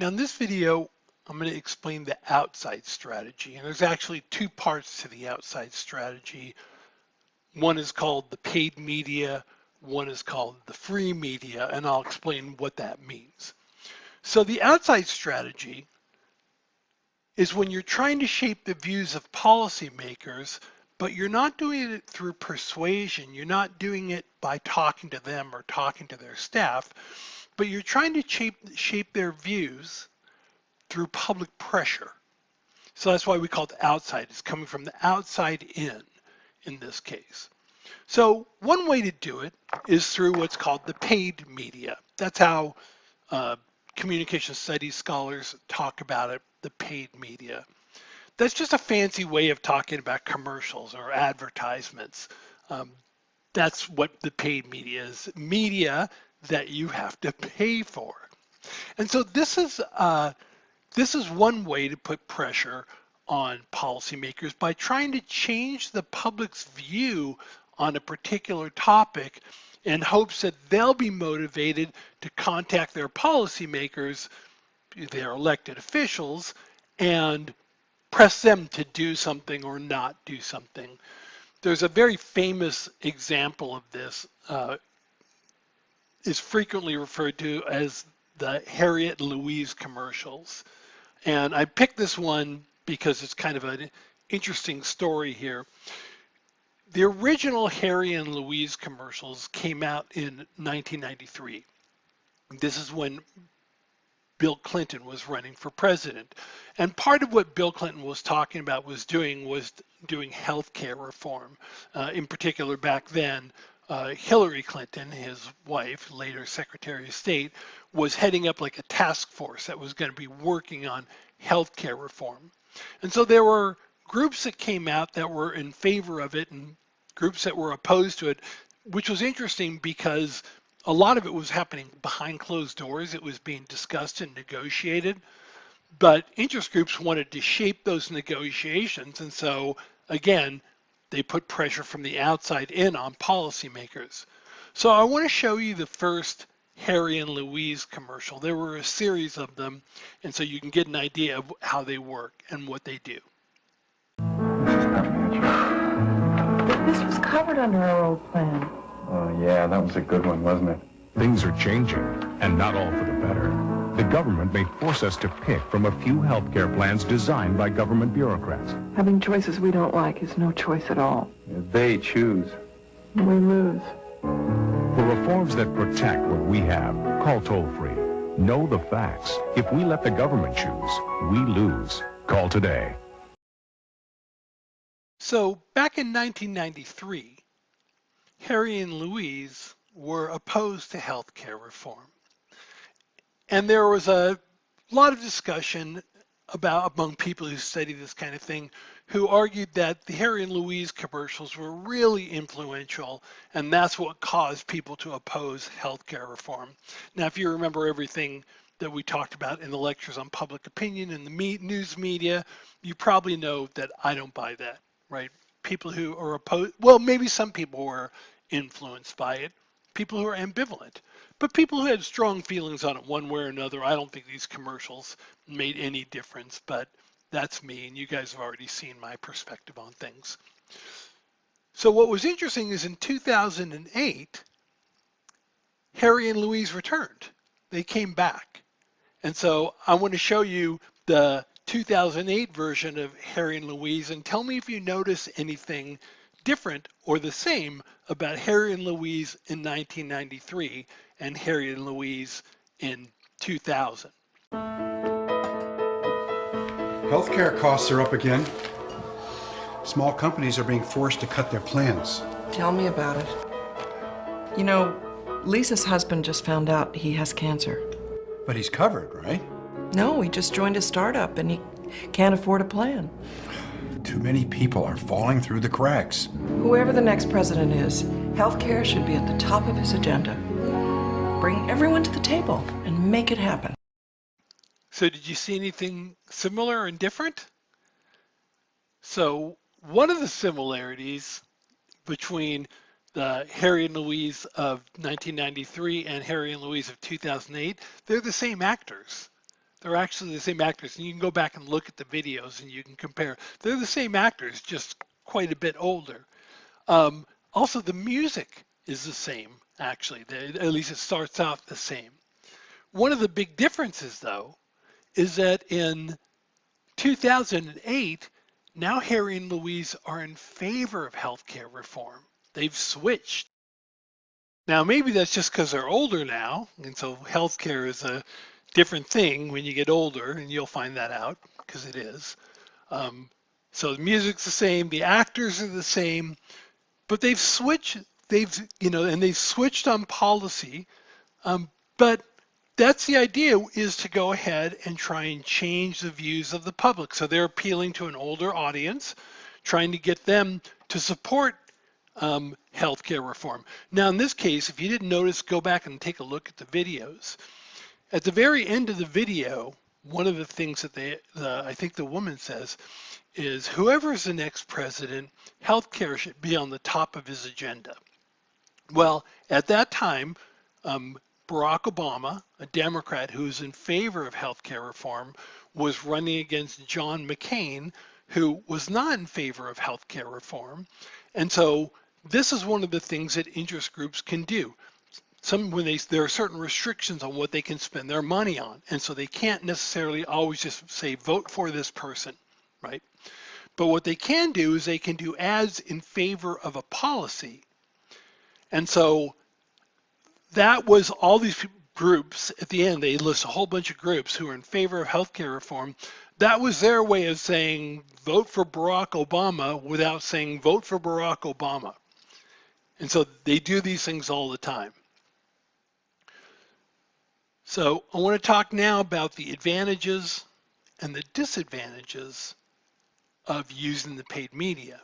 Now in this video, I'm going to explain the outside strategy, and there's actually two parts to the outside strategy. One is called the paid media, one is called the free media, and I'll explain what that means. So the outside strategy is when you're trying to shape the views of policymakers, but you're not doing it through persuasion. You're not doing it by talking to them or talking to their staff, but you're trying to shape their views through public pressure. So that's why we call it outside. It's coming from the outside in this case. So one way to do it is through what's called the paid media. That's how communication studies scholars talk about it, the paid media. That's just a fancy way of talking about commercials or advertisements. That's what the paid media is, media that you have to pay for. And so this is one way to put pressure on policymakers by trying to change the public's view on a particular topic in hopes that they'll be motivated to contact their policymakers, their elected officials, and press them to do something or not do something. There's a very famous example of this, is frequently referred to as the Harriet and Louise commercials. And I picked this one because it's kind of an interesting story here. The original Harry and Louise commercials came out in 1993. This is when Bill Clinton was running for president. And part of what Bill Clinton was talking about was doing healthcare reform. In particular, back then, Hillary Clinton, his wife, later Secretary of State, was heading up like a task force that was going to be working on healthcare reform. And so there were groups that came out that were in favor of it and groups that were opposed to it, which was interesting because a lot of it was happening behind closed doors. It was being discussed and negotiated, but interest groups wanted to shape those negotiations. And so again, they put pressure from the outside in on policymakers. So I want to show you the first Harry and Louise commercial. There were a series of them, and so you can get an idea of how they work and what they do. This was covered under our old plan. Oh, yeah, that was a good one, wasn't it? Things are changing, and not all for the better. The government may force us to pick from a few healthcare plans designed by government bureaucrats. Having choices we don't like is no choice at all. They choose. We lose. For reforms that protect what we have, call toll-free. Know the facts. If we let the government choose, we lose. Call today. So back in 1993, Harry and Louise were opposed to healthcare reform. And there was a lot of discussion among people who study this kind of thing, who argued that the Harry and Louise commercials were really influential, and that's what caused people to oppose healthcare reform. Now, if you remember everything that we talked about in the lectures on public opinion and the news media, you probably know that I don't buy that, right? People who are opposed, well, maybe some people were influenced by it, people who are ambivalent, but people who had strong feelings on it one way or another. I don't think these commercials made any difference, but that's me, and you guys have already seen my perspective on things. So what was interesting is in 2008, Harry and Louise returned. They came back. And so I want to show you the 2008 version of Harry and Louise, and tell me if you notice anything different or the same about Harry and Louise in 1993 and Harry and Louise in 2000. Healthcare costs are up again. Small companies are being forced to cut their plans. Tell me about it. You know, Lisa's husband just found out he has cancer. But he's covered, right? No, he just joined a startup and he can't afford a plan. Too many people are falling through the cracks. Whoever the next president is, healthcare should be at the top of his agenda. Bring everyone to the table and make it happen. So did you see anything similar and different? So one of the similarities between the Harry and Louise of 1993 and Harry and Louise of 2008, they're the same actors. They're actually the same actors, and you can go back and look at the videos and you can compare. They're the same actors, just quite a bit older. Also, the music is the same, actually. At least it starts out the same. One of the big differences, though, is that in 2008, now Harry and Louise are in favor of healthcare reform. They've switched. Now, maybe that's just because they're older now, and so healthcare is a different thing when you get older, and you'll find that out because it is. So the music's the same, the actors are the same, but they've switched. They've switched on policy. But that's the idea, is to go ahead and try and change the views of the public. So they're appealing to an older audience, trying to get them to support healthcare reform. Now, in this case, if you didn't notice, go back and take a look at the videos. At the very end of the video, one of the things that I think the woman says is, whoever is the next president, healthcare should be on the top of his agenda. Well, at that time, Barack Obama, a Democrat who is in favor of healthcare reform, was running against John McCain, who was not in favor of healthcare reform. And so this is one of the things that interest groups can do. There are certain restrictions on what they can spend their money on, and so they can't necessarily always just say vote for this person, right? But what they can do is they can do ads in favor of a policy. And so that was all these groups. At the end, they list a whole bunch of groups who are in favor of healthcare reform. That was their way of saying vote for Barack Obama without saying vote for Barack Obama. And so they do these things all the time. So I want to talk now about the advantages and the disadvantages of using the paid media.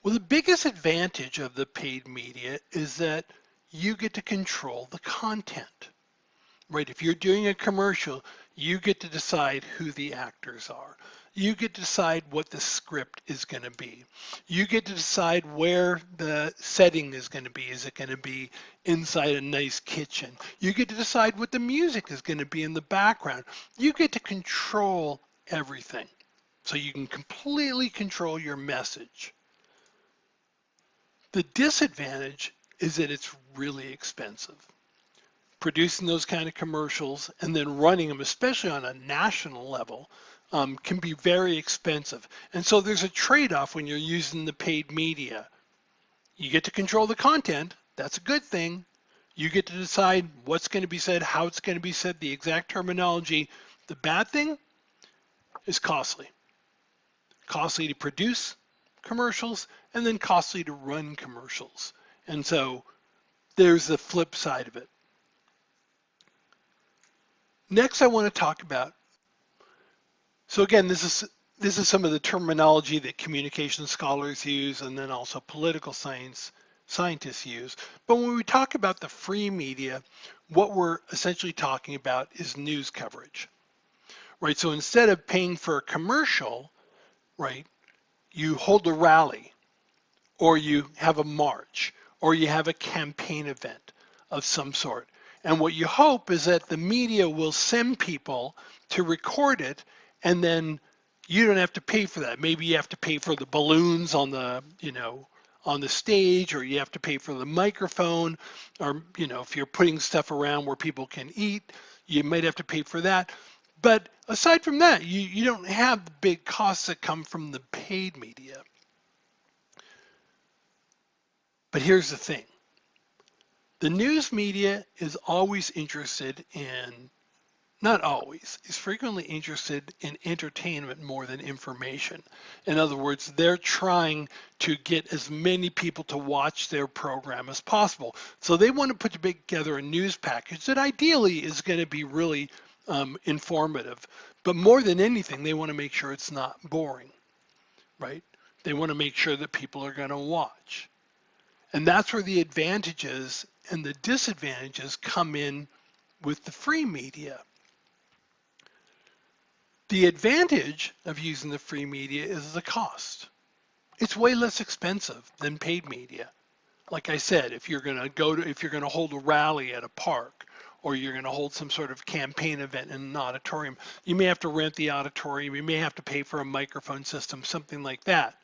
Well, the biggest advantage of the paid media is that you get to control the content, right? If you're doing a commercial, you get to decide who the actors are. You get to decide what the script is going to be. You get to decide where the setting is going to be. Is it going to be inside a nice kitchen? You get to decide what the music is going to be in the background. You get to control everything. So you can completely control your message. The disadvantage is that it's really expensive. Producing those kind of commercials and then running them, especially on a national level, can be very expensive. And so there's a trade-off when you're using the paid media. You get to control the content. That's a good thing. You get to decide what's going to be said, how it's going to be said, the exact terminology. The bad thing is costly. Costly to produce commercials and then costly to run commercials. And so there's the flip side of it. Next, I want to talk about, so again, this is some of the terminology that communication scholars use and then also political scientists use. But when we talk about the free media, what we're essentially talking about is news coverage, right? So instead of paying for a commercial, right, you hold a rally, or you have a march, or you have a campaign event of some sort. And what you hope is that the media will send people to record it, and then you don't have to pay for that. Maybe you have to pay for the balloons on the, on the stage, or you have to pay for the microphone, or, if you're putting stuff around where people can eat, you might have to pay for that. But aside from that, you don't have the big costs that come from the paid media. But here's the thing. The news media is always interested in, not always, is frequently interested in entertainment more than information. In other words, they're trying to get as many people to watch their program as possible. So they want to put together a news package that ideally is going to be really informative. But more than anything, they want to make sure it's not boring, right? They want to make sure that people are going to watch. And that's where the advantages and the disadvantages come in with the free media. The advantage of using the free media is the cost. It's way less expensive than paid media. Like I said, if you're going to hold a rally at a park, or you're going to hold some sort of campaign event in an auditorium, you may have to rent the auditorium, you may have to pay for a microphone system, something like that,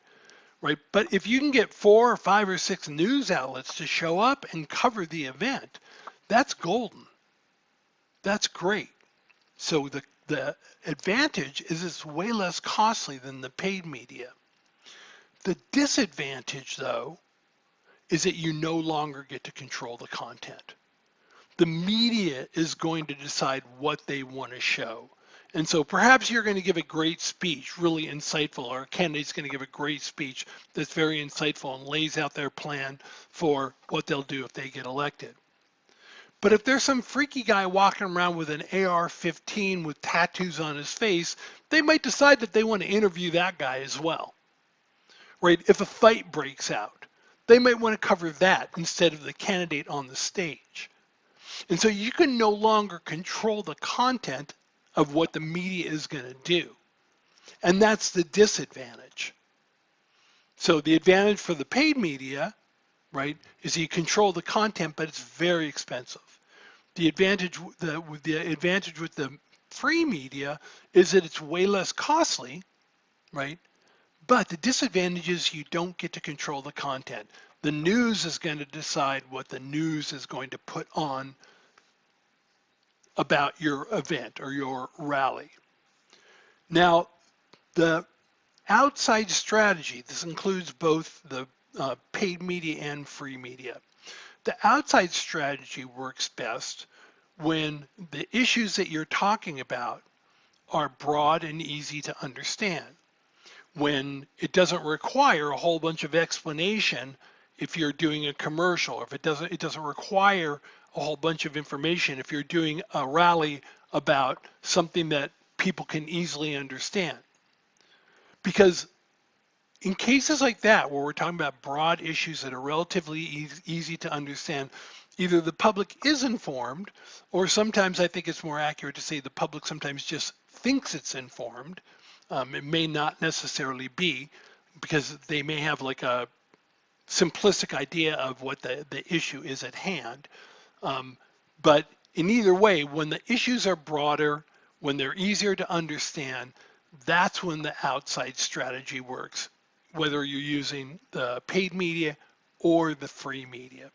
right? But if you can get 4 or 5 or 6 news outlets to show up and cover the event, that's golden. That's great. So the advantage is it's way less costly than the paid media. The disadvantage, though, is that you no longer get to control the content. The media is going to decide what they want to show. And so perhaps you're going to give a great speech, really insightful, or a candidate's going to give a great speech that's very insightful and lays out their plan for what they'll do if they get elected. But if there's some freaky guy walking around with an AR-15 with tattoos on his face, they might decide that they want to interview that guy as well, right? If a fight breaks out, they might want to cover that instead of the candidate on the stage. And so you can no longer control the content of what the media is going to do. And that's the disadvantage. So the advantage for the paid media, right, is you control the content, but it's very expensive. The advantage with the free media is that it's way less costly, right? But the disadvantage is you don't get to control the content. The news is going to decide what the news is going to put on about your event or your rally. Now, the outside strategy, this includes both the paid media and free media. The outside strategy works best when the issues that you're talking about are broad and easy to understand, when it doesn't require a whole bunch of explanation if you're doing a commercial, or if it doesn't require a whole bunch of information if you're doing a rally about something that people can easily understand. Because in cases like that, where we're talking about broad issues that are relatively easy to understand, either the public is informed, or sometimes I think it's more accurate to say the public sometimes just thinks it's informed. It may not necessarily be, because they may have like a simplistic idea of what the issue is at hand. But in either way, when the issues are broader, when they're easier to understand, that's when the outside strategy works, whether you're using the paid media or the free media.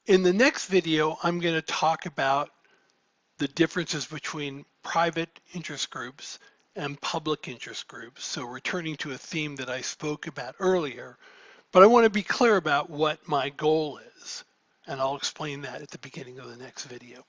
In the next video, I'm going to talk about the differences between private interest groups and public interest groups. So returning to a theme that I spoke about earlier, but I want to be clear about what my goal is, and I'll explain that at the beginning of the next video.